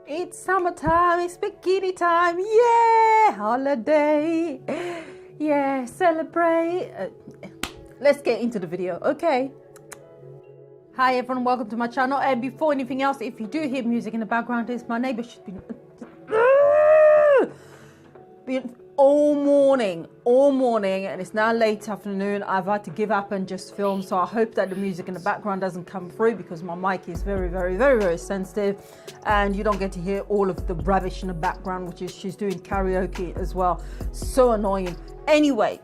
It's summertime, it's bikini time, yeah, holiday, yeah, celebrate. Let's get into the video, okay? Hi everyone, welcome to my channel. And before anything else, if you do hear music in the background, it's my neighbor. She's been all morning, and it's now late afternoon. I've had to give up and just film, so I hope that the music in the background doesn't come through because my mic is very sensitive, and you don't get to hear all of the rubbish in the background, which is she's doing karaoke as well. So annoying. Anyway,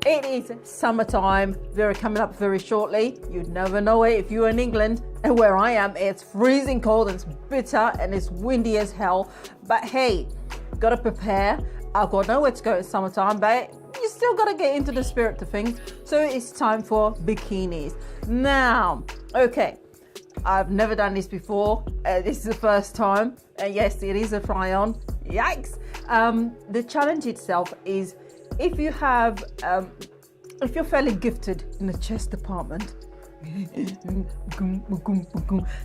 it is summertime, coming up very shortly. You'd never know it if you're in England, and where I am, it's freezing cold, and it's bitter, and it's windy as hell. But hey, gotta prepare. I've got nowhere to go in summertime, but you still gotta get into the spirit of things. So it's time for bikinis. Now, okay, I've never done this before. This is the first time. Yes, it is a try on. Yikes. The challenge itself is if you have, if you're fairly gifted in the chest department.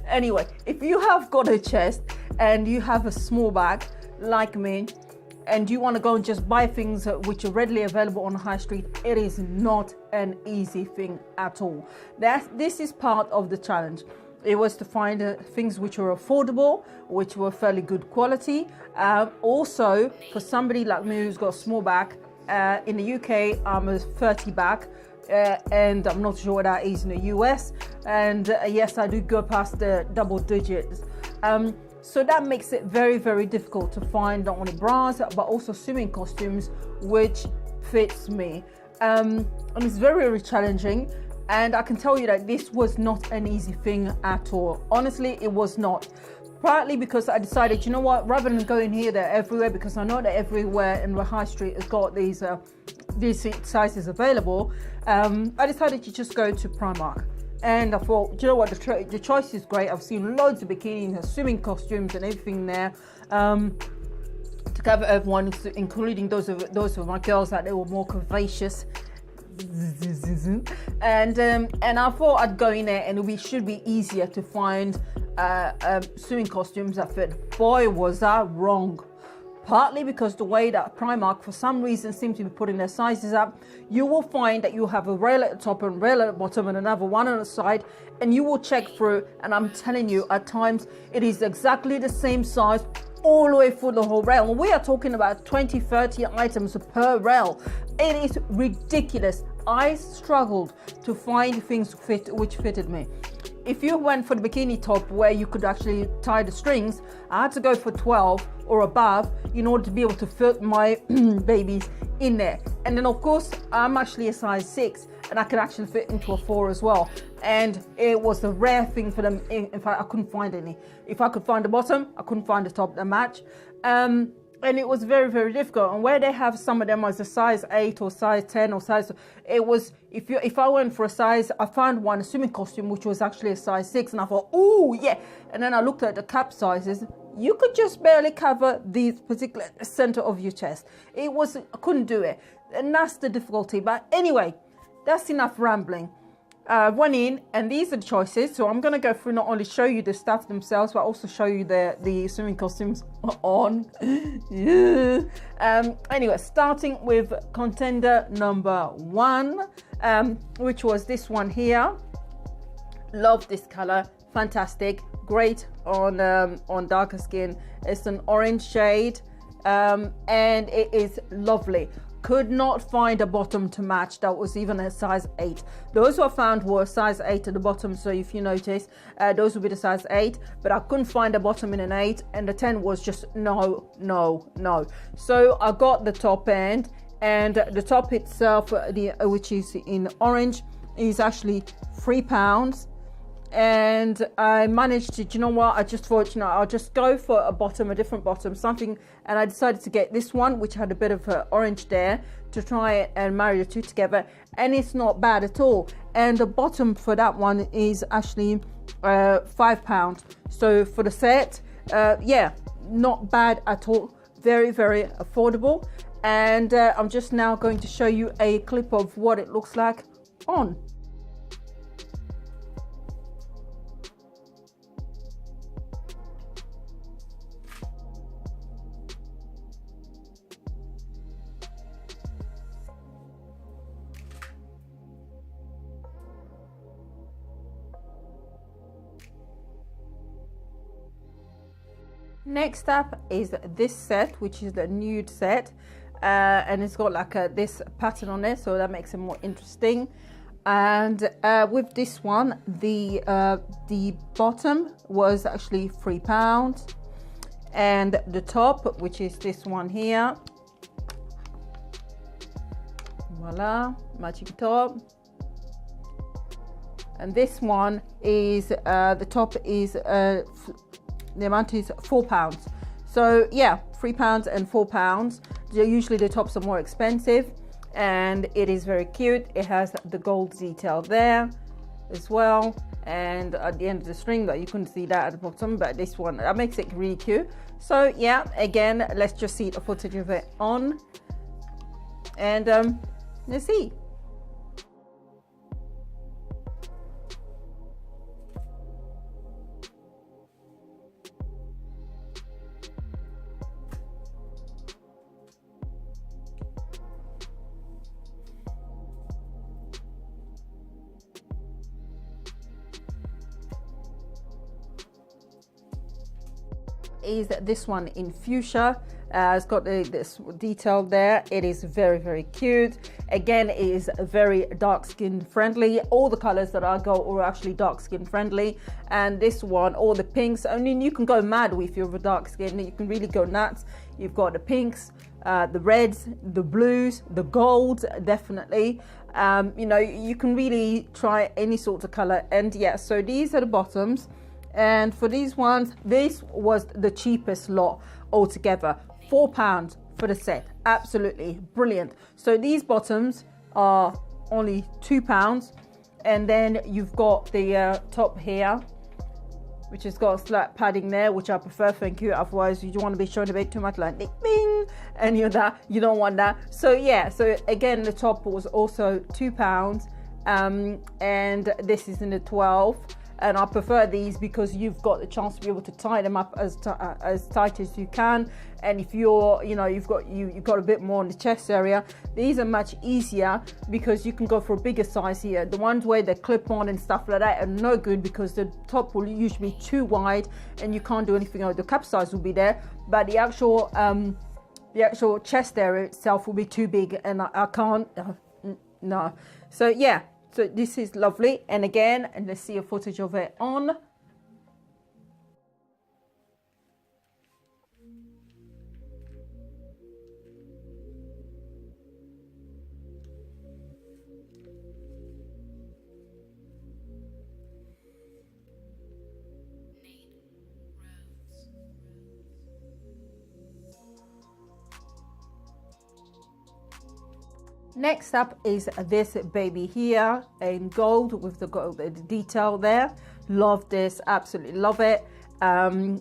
Anyway, if you have got a chest and you have a small bag like me, and you want to go and just buy things which are readily available on the high street, it is not an easy thing at all. This is part of the challenge. It was to find things which were affordable, which were fairly good quality. Also, for somebody like me who's got a small bag, in the UK, I'm a 30 bag, and I'm not sure what that is in the US. And yes, I do go past the double digits. So that makes it very difficult to find not only bras but also swimming costumes which fits me, and it's very challenging. And I can tell you that this was not an easy thing at all. Honestly, it was not. Partly because I decided, you know what, rather than going here, there, everywhere, because I know that everywhere in the high street has got these sizes available, I decided to just go to Primark. And I thought, you know what, the choice is great. I've seen loads of bikinis and swimming costumes and everything there, to cover everyone, including those of my girls that they were more curvaceous. And I thought I'd go in there and it should be easier to find swimming costumes that fit. Boy, was I wrong. Partly because the way that Primark, for some reason, seems to be putting their sizes up, you will find that you have a rail at the top and rail at the bottom and another one on the side, and you will check through, and I'm telling you, at times, it is exactly the same size all the way through the whole rail. And we are talking about 20-30 items per rail. It is ridiculous. I struggled to find things which fitted me. If you went for the bikini top where you could actually tie the strings, I had to go for 12 or above in order to be able to fit my babies in there. And then of course, I'm actually a size 6 and I could actually fit into a 4 as well. And it was a rare thing for them. In fact, I couldn't find any. If I could find the bottom, I couldn't find the top that match. And it was very difficult. And where they have some of them as a size 8 or size 10 or size, it was, if I went for a size, I found one, a swimming costume, which was actually a size 6, and I thought, oh yeah. And then I looked at the cap sizes. You could just barely cover the particular center of your chest. I couldn't do it. And that's the difficulty. But anyway, that's enough rambling. Went in, and these are the choices. So I'm going to go through, not only show you the stuff themselves, but also show you the swimming costumes on. Yeah. Anyway, starting with contender number 1, which was this one here. Love this color. Fantastic. Great on darker skin. It's an orange shade, and it is lovely. Could not find a bottom to match that was even a size 8. Those who I found were size 8 at the bottom, so if you notice, those would be the size 8, but I couldn't find a bottom in an 8, and the 10 was just no. So I got the top end, and the top itself, which is in orange, is actually £3. And I managed to, you know what, I just thought, you know, I'll just go for a different bottom, something, and I decided to get this one, which had a bit of orange there, to try and marry the two together, and it's not bad at all. And the bottom for that one is actually £5. So for the set, yeah, not bad at all, very affordable. And I'm just now going to show you a clip of what it looks like on. Next up is this set, which is the nude set, and it's got like this pattern on it, so that makes it more interesting. And with this one, the bottom was actually £3, and the top, which is this one here, voila, matching top. And this one is the top is the amount is £4. So yeah, £3 and £4. Usually the tops are more expensive, and it is very cute. It has the gold detail there as well, and at the end of the string, that you couldn't see that at the bottom, but this one, that makes it really cute. So yeah, again, let's just see a footage of it on, and let's see. Is this one in fuchsia. It's got this detail there. It is very, very cute. Again, it is very dark skin friendly. All the colors that I go are actually dark skin friendly, and this one, all the pinks, I mean, you can go mad if you're a dark skin. You can really go nuts. You've got the pinks, the reds, the blues, the golds, definitely. You know, you can really try any sort of color. And yeah, so these are the bottoms. And for these ones, this was the cheapest lot altogether. £4 for the set. Absolutely brilliant. So these bottoms are only £2. And then you've got the top here, which has got a slight padding there, which I prefer, thank you. Otherwise, you don't want to be showing a bit too much, like bing, any of that. You don't want that. So yeah, so again, the top was also £2. And this is in the 12. And I prefer these because you've got the chance to be able to tie them up as tight as you can. And if you're, you know, you've got a bit more in the chest area, these are much easier because you can go for a bigger size here. The ones where they clip on and stuff like that are no good because the top will usually be too wide and you can't do anything. The cup size will be there, but the actual chest area itself will be too big, and I can't. No. So yeah. So this is lovely, and again, and let's see a footage of it on. Next up is this baby here in gold with the gold detail there. Love this, absolutely love it. And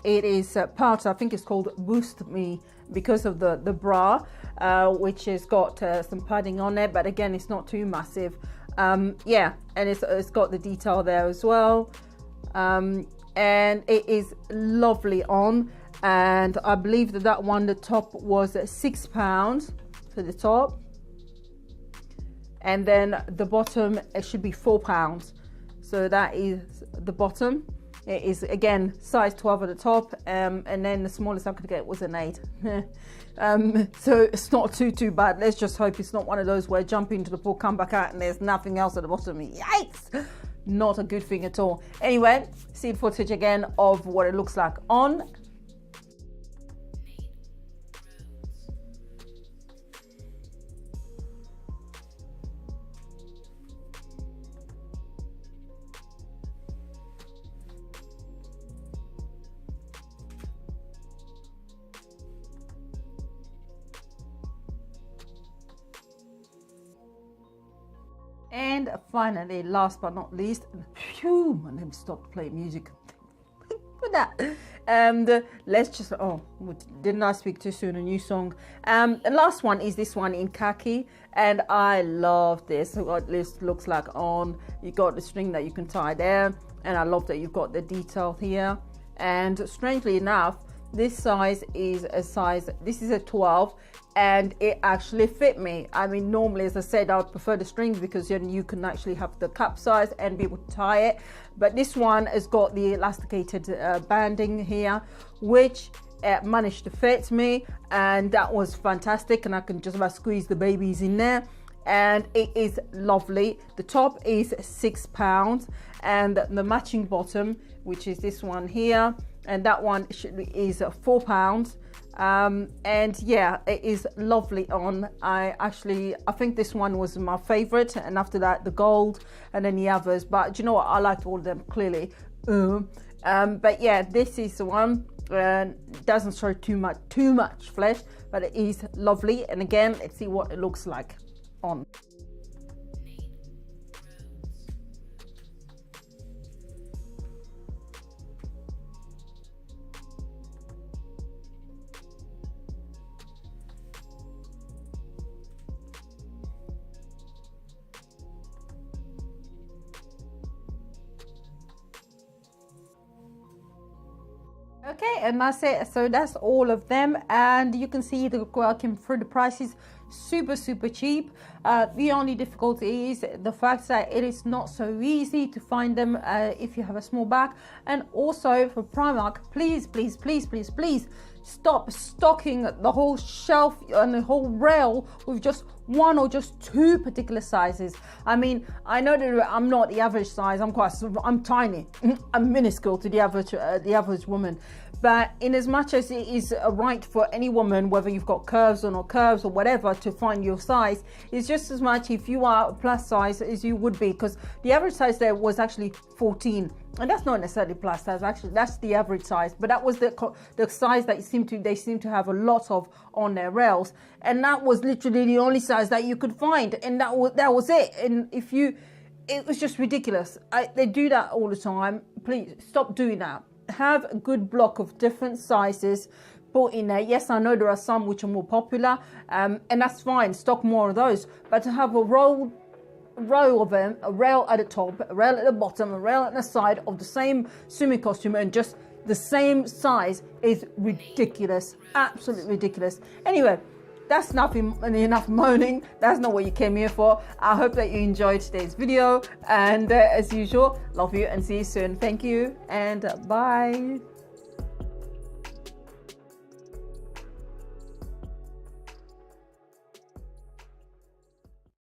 it is part, I think it's called Boost Me, because of the bra, which has got some padding on it, but again, it's not too massive. Yeah, and it's got the detail there as well. And it is lovely on, and I believe that one, the top was £6 for the top. And then the bottom, it should be £4. So that is the bottom. It is again size 12 at the top, and then the smallest I could get was an 8. So it's not too bad. Let's just hope it's not one of those where jump into the pool, come back out, and there's nothing else at the bottom. Yikes! Not a good thing at all. Anyway, see footage again of what it looks like on. And finally, last but not least, phew, my name stopped playing music. For that. And let's just, oh, didn't I speak too soon? A new song. The last one is this one in khaki, and I love this. What this looks like on. You got the string that you can tie there, and I love that you've got the detail here. And strangely enough, this size is a size, this is a 12, and it actually fit me. I mean, normally, as I said, I would prefer the strings because then you can actually have the cap size and be able to tie it. But this one has got the elasticated banding here, which managed to fit me, and that was fantastic. And I can just about squeeze the babies in there, and it is lovely. The top is £6, and the matching bottom, which is this one here, and that one is £4. And yeah, it is lovely on. I think this one was my favorite, and after that the gold, and then the others. But do you know what, I liked all of them clearly. But yeah, this is the one. Doesn't show too much flesh, but it is lovely. And again, let's see what it looks like on. Okay, and that's it. So that's all of them, and you can see the working through the prices, super cheap. The only difficulty is the fact that it is not so easy to find them if you have a small bag. And also for Primark, please stop stocking the whole shelf and the whole rail with just one or just two particular sizes. I mean, I know that I'm not the average size. I'm tiny. I'm minuscule to the average woman. But in as much as it is right for any woman, whether you've got curves or not curves or whatever, to find your size, it's just as much if you are plus size as you would be, because the average size there was actually 14, and that's not necessarily plus size. Actually, that's the average size, but that was the size that they seem to have a lot of on their rails, and that was literally the only size that you could find, and that was it. And it was just ridiculous. They do that all the time. Please stop doing that. Have a good block of different sizes put in there. Yes, I know there are some which are more popular, and that's fine. Stock more of those. But to have a row of them, a rail at the top, a rail at the bottom, a rail at the side of the same swimming costume and just the same size is ridiculous. Absolutely ridiculous. Anyway, that's enough moaning. That's not what you came here for. I hope that you enjoyed today's video, and as usual, love you and see you soon. Thank you and bye.